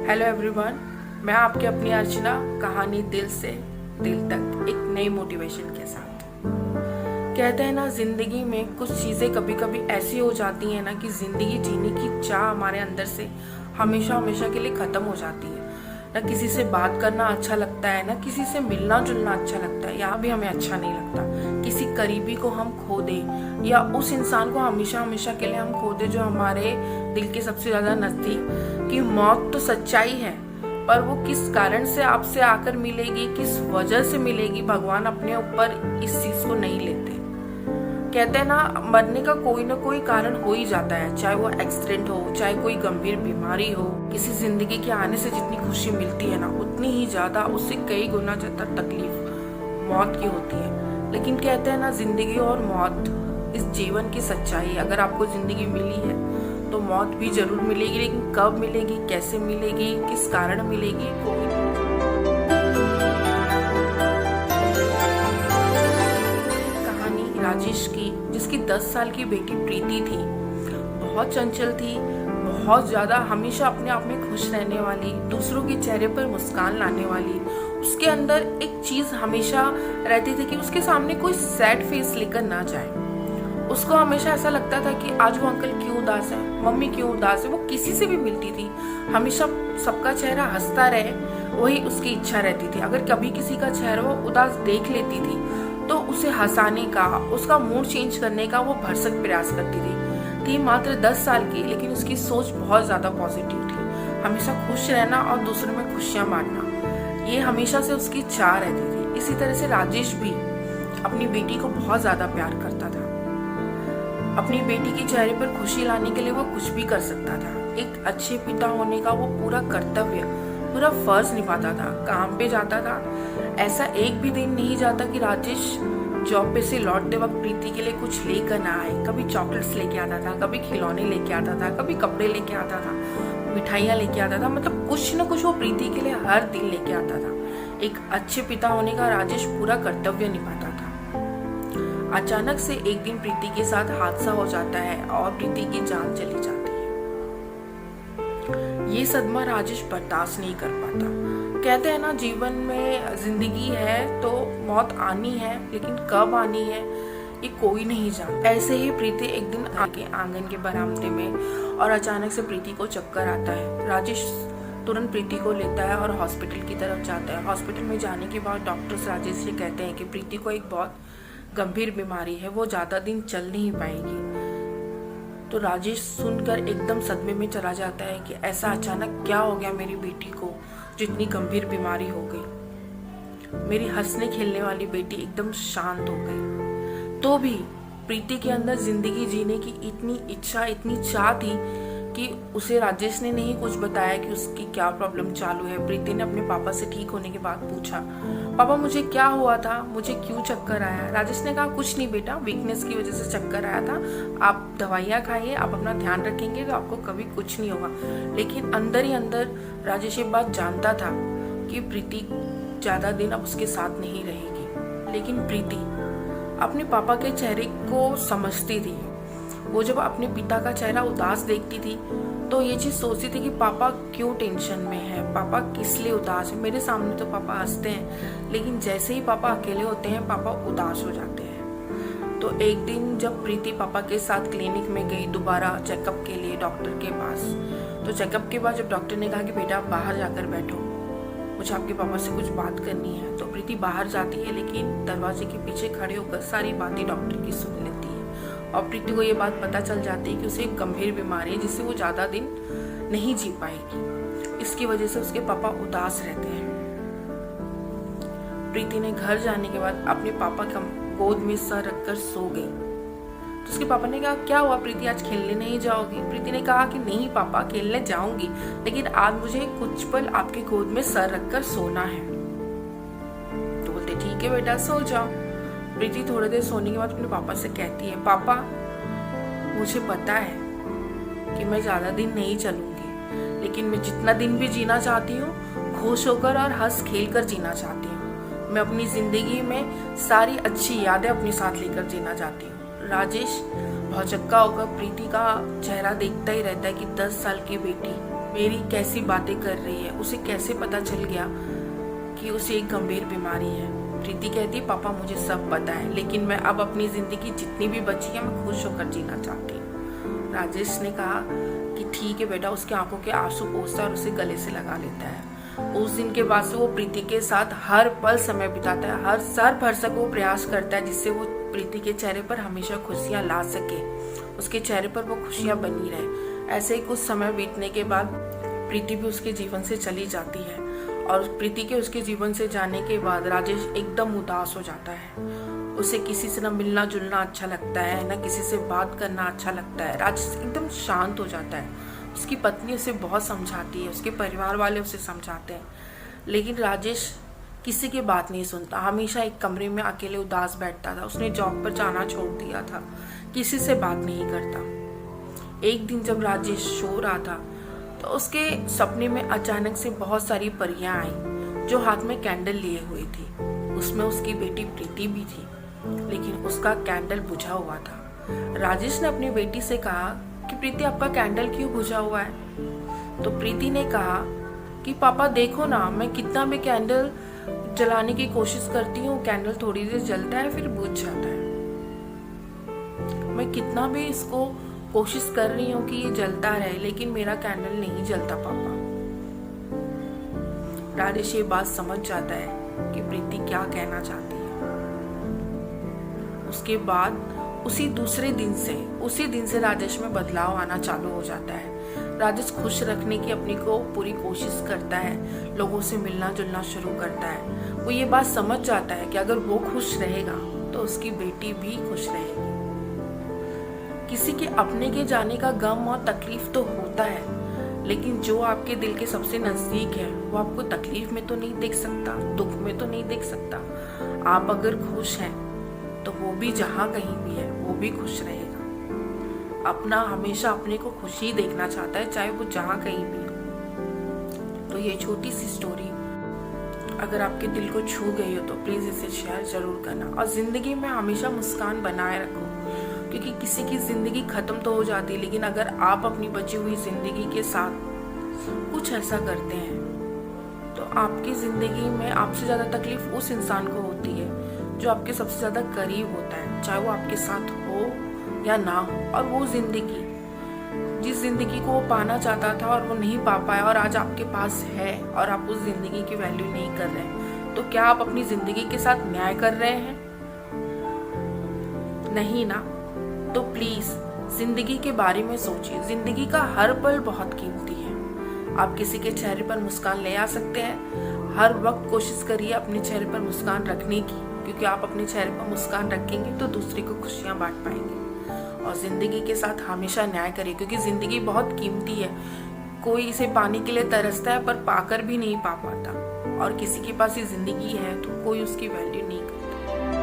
Hello everyone, मैं आपकी अपनी अर्चना, कहानी दिल से दिल तक एक नई मोटिवेशन के साथ। कहते हैं ना, जिंदगी में कुछ चीज़ें कभी कभी ऐसी हो जाती हैं ना कि जिंदगी जीने की चाह हमारे अंदर से हमेशा हमेशा के लिए ख़त्म हो जाती है। ना किसी से बात करना अच्छा लगता है, ना किसी से मिलना जुलना अच्छा लगता है, यहाँ भी हमें अच्छा नहीं लगता। किसी करीबी को हम खो दें या उस इंसान को हमेशा हमेशा के लिए हम खो दें जो हमारे दिल के सबसे ज़्यादा नज़दीक। कि मौत तो सच्चाई है, पर वो किस कारण से आपसे आकर मिलेगी, किस वजह से मिलेगी, भगवान अपने ऊपर इस चीज़ को नहीं लेते। कहते हैं ना, मरने का कोई ना कोई कारण हो ही जाता है, चाहे वो एक्सीडेंट हो, चाहे कोई गंभीर बीमारी हो। किसी जिंदगी के आने से जितनी खुशी मिलती है ना, उतनी ही ज्यादा, उससे कई गुना ज्यादा तकलीफ मौत की होती है। लेकिन कहते हैं ना, जिंदगी और मौत इस जीवन की सच्चाई है। अगर आपको जिंदगी मिली है तो मौत भी जरूर मिलेगी, लेकिन कब मिलेगी, कैसे मिलेगी, किस कारण मिलेगी, कोई राजेश की, जिसकी 10 साल की बेटी प्रीति थी। बहुत चंचल थी, बहुत ज्यादा, हमेशा अपने आप में खुश रहने वाली, दूसरों के चेहरे पर मुस्कान लाने वाली। उसके अंदर एक चीज हमेशा रहती थी कि उसके सामने कोई सैड फेस लेकर ना जाए। उसको हमेशा ऐसा लगता था कि आज वो अंकल क्यों उदास है, मम्मी क्यों उदास है। वो किसी से भी मिलती थी, हमेशा सबका चेहरा हंसता रहे, वही उसकी इच्छा रहती थी। अगर कभी किसी का चेहरा वो उदास देख लेती थी तो उसे हंसाने का, उसका मूड चेंज करने का वो भरसक प्रयास करती थी मात्र 10 साल की, लेकिन उसकी सोच बहुत ज्यादा पॉजिटिव थी। हमेशा खुश रहना और दूसरों में खुशियां बांटना, ये हमेशा से उसकी चाह रहती थी। इसी तरह से राजेश भी अपनी बेटी को बहुत ज्यादा प्यार करता था। अपनी बेटी के चेहरे पर खुशी लाने के लिए वो कुछ भी कर सकता था। एक अच्छे पिता होने का वो पूरा कर्तव्य, पूरा फर्ज निभाता था। काम पे जाता था, ऐसा एक भी दिन नहीं जाता कि राजेश जॉब पे से लौटते वक्त प्रीति के लिए कुछ लेकर ना आए। कभी चॉकलेट्स लेके आता था, कभी खिलौने लेके आता था, कभी कपड़े लेके आता था, मिठाइयाँ लेके आता था। मतलब कुछ न कुछ वो प्रीति के लिए हर दिन लेके आता था। एक अच्छे पिता होने का राजेश पूरा कर्तव्य निभाता था। अचानक से एक दिन प्रीति के साथ हादसा हो जाता है और प्रीति की जान चली जाती है। ये सदमा राजेश बर्दाश्त नहीं कर पाता। कहते हैं ना, जीवन में जिंदगी है तो मौत आनी है, लेकिन कब आनी है ये कोई नहीं जानता। ऐसे ही प्रीति एक दिन आगे आंगन के बरामदे में और अचानक से प्रीति को चक्कर आता है। राजेश तुरंत प्रीति को लेता है और हॉस्पिटल की तरफ जाता है। हॉस्पिटल में जाने के बाद डॉक्टर्स राजेश से कहते हैं कि प्रीति को एक बहुत गंभीर बीमारी है, वो ज्यादा दिन चल नहीं पाएगी। तो राजेश सुनकर एकदम सदमे में चला जाता है कि ऐसा अचानक क्या हो गया मेरी बेटी को, जितनी गंभीर बीमारी हो गई। मेरी हंसने खेलने वाली बेटी एकदम शांत हो गई। तो भी प्रीति के अंदर जिंदगी जीने की इतनी इच्छा, इतनी चाह थी कि उसे राजेश ने नहीं कुछ बताया कि उसकी क्या प्रॉब्लम चालू है। प्रीति ने अपने पापा से ठीक होने के बाद पूछा, पापा मुझे क्या हुआ था, मुझे क्यों चक्कर आया। राजेश ने कहा, कुछ नहीं बेटा, वीकनेस की वजह से चक्कर आया था, आप दवाइयाँ खाइए, आप अपना ध्यान रखेंगे तो आपको कभी कुछ नहीं होगा। लेकिन अंदर ही अंदर राजेश ये बात जानता था कि प्रीति ज्यादा दिन अब उसके साथ नहीं रहेगी। लेकिन प्रीति अपने पापा के चेहरे को समझती थी। वो जब अपने पिता का चेहरा उदास देखती थी तो ये चीज सोचती थी कि पापा क्यों टेंशन में है, पापा किस लिए उदास है। मेरे सामने तो पापा हंसते हैं, लेकिन जैसे ही पापा अकेले होते हैं पापा उदास हो जाते हैं। तो एक दिन जब प्रीति पापा के साथ क्लिनिक में गई दोबारा चेकअप के लिए डॉक्टर के पास, तो चेकअप के बाद जब डॉक्टर ने कहा कि बेटा आप बाहर जाकर बैठो, मुझे आपके पापा से कुछ बात करनी है, तो प्रीति बाहर जाती है, लेकिन दरवाजे के पीछे खड़े होकर सारी बातें डॉक्टर की सुन लेती है। और प्रीति को ये बात पता चल जाती है कि उसे एक गंभीर बीमारी है जिससे वो ज्यादा दिन नहीं जी पाएगी। इसकी वजह से उसके पापा उदास रहते हैं। प्रीति ने घर जाने के बाद अपने पापा का गोद में सर रखकर सो गई। तो उसके पापा ने कहा, क्या हुआ प्रीति, आज खेलने नहीं जाओगी। प्रीति ने कहा कि नहीं पापा, खेलने जाऊंगी, लेकिन आज मुझे कुछ पल आपके गोद में सर रखकर सोना है। तो बोलते ठीक है बेटा, सो जाओ। प्रीति थोड़ी देर सोने के बाद अपने पापा से कहती है, पापा मुझे पता है कि मैं ज्यादा दिन नहीं चलूंगी, लेकिन मैं जितना दिन भी जीना चाहती हूँ खुश होकर और हंस खेल कर जीना चाहती हूँ। मैं अपनी जिंदगी में सारी अच्छी यादें अपने साथ लेकर जीना चाहती हूँ। राजेश भौचक्का होकर प्रीति का चेहरा देखता ही रहता है कि 10 साल की बेटी मेरी कैसी बातें कर रही है, उसे कैसे पता चल गया कि उसे एक गंभीर बीमारी है। प्रीति कहती, पापा मुझे सब पता है, लेकिन मैं अब अपनी जिंदगी जितनी भी बची है मैं खुश होकर जीना चाहती हूँ। राजेश ने कहा कि ठीक है बेटा। उसके आंखों के आंसू पोंछता और उसे गले से लगा लेता है। उस दिन के बाद से वो प्रीति के साथ हर पल समय बिताता है, हर सर भरसक वो प्रयास करता है जिससे वो प्रीति के चेहरे पर हमेशा खुशियां ला सके, उसके चेहरे पर वो खुशियां बनी रहे। ऐसे ही कुछ समय बीतने के बाद प्रीति भी उसके जीवन से चली जाती है और प्रीति के उसके जीवन से जाने के बाद राजेश एकदम उदास हो जाता है। उसे किसी से न मिलना जुलना अच्छा लगता है, न किसी से बात करना अच्छा लगता है। राजेश एकदम शांत हो जाता है। उसकी पत्नी उसे बहुत समझाती है, उसके परिवार वाले उसे समझाते हैं, लेकिन राजेश किसी की बात नहीं सुनता। हमेशा एक कमरे में अकेले उदास बैठता था। उसने जॉब पर जाना छोड़ दिया था, किसी से बात नहीं करता। एक दिन जब राजेश सो रहा था तो उसके सपने में अचानक से बहुत सारी परियां आईं जो हाथ में कैंडल लिए हुई थी। उसमें उसकी बेटी प्रीति भी थी, लेकिन उसका कैंडल बुझा हुआ था। राजेश ने अपनी बेटी से कहा कि प्रीति आपका कैंडल क्यों बुझा हुआ है? तो प्रीति ने कहा कि पापा देखो ना, मैं कितना भी कैंडल जलाने की कोशिश करती हूँ, कैंडल थोड़ी देर जलता है फिर बुझ जाता है। मैं कितना भी इसको कोशिश कर रही हूँ कि ये जलता रहे, लेकिन मेरा कैंडल नहीं जलता पापा। राजेश ये बात समझ जाता है कि प्रीति क्या कहना चाहती है। उसके बाद उसी दिन से राजेश में बदलाव आना चालू हो जाता है। राजेश खुश रखने की अपनी को पूरी कोशिश करता है, लोगों से मिलना जुलना शुरू करता है। वो ये बात समझ जाता है कि अगर वो खुश रहेगा तो उसकी बेटी भी खुश रहेगी। किसी के अपने के जाने का गम और तकलीफ तो होता है, लेकिन जो आपके दिल के सबसे नजदीक है वो आपको तकलीफ में तो नहीं देख सकता, दुख में तो नहीं देख सकता। आप अगर खुश हैं तो वो भी जहाँ कहीं भी है वो भी खुश रहेगा। अपना हमेशा अपने को खुशी देखना चाहता है, चाहे वो जहाँ कहीं भी हो। तो ये छोटी सी स्टोरी अगर आपके दिल को छू गई हो तो प्लीज इसे शेयर जरूर करना। और जिंदगी में हमेशा मुस्कान बनाए रखो, क्योंकि किसी की जिंदगी खत्म तो हो जाती है, लेकिन अगर आप अपनी बची हुई जिंदगी के साथ कुछ ऐसा करते हैं तो आपकी जिंदगी में आपसे ज्यादा तकलीफ उस इंसान को होती है जो आपके सबसे ज्यादा करीब होता है, चाहे वो आपके साथ हो या ना हो। और वो जिंदगी, जिस जिंदगी को वो पाना चाहता था और वो नहीं पा पाया और आज आपके पास है और आप उस जिंदगी की वैल्यू नहीं कर रहे, तो क्या आप अपनी जिंदगी के साथ न्याय कर रहे हैं? नहीं ना। तो प्लीज जिंदगी के बारे में सोचिए। जिंदगी का हर पल बहुत कीमती है। आप किसी के चेहरे पर मुस्कान ले आ सकते हैं। हर वक्त कोशिश करिए अपने चेहरे पर मुस्कान रखने की, क्योंकि आप अपने चेहरे पर मुस्कान रखेंगे तो दूसरे को खुशियां बांट पाएंगे। और जिंदगी के साथ हमेशा न्याय करिए, क्योंकि जिंदगी बहुत कीमती है। कोई इसे पाने के लिए तरसता है पर पाकर भी नहीं पा पाता, और किसी के पास ये जिंदगी है तो कोई उसकी वैल्यू नहीं करता।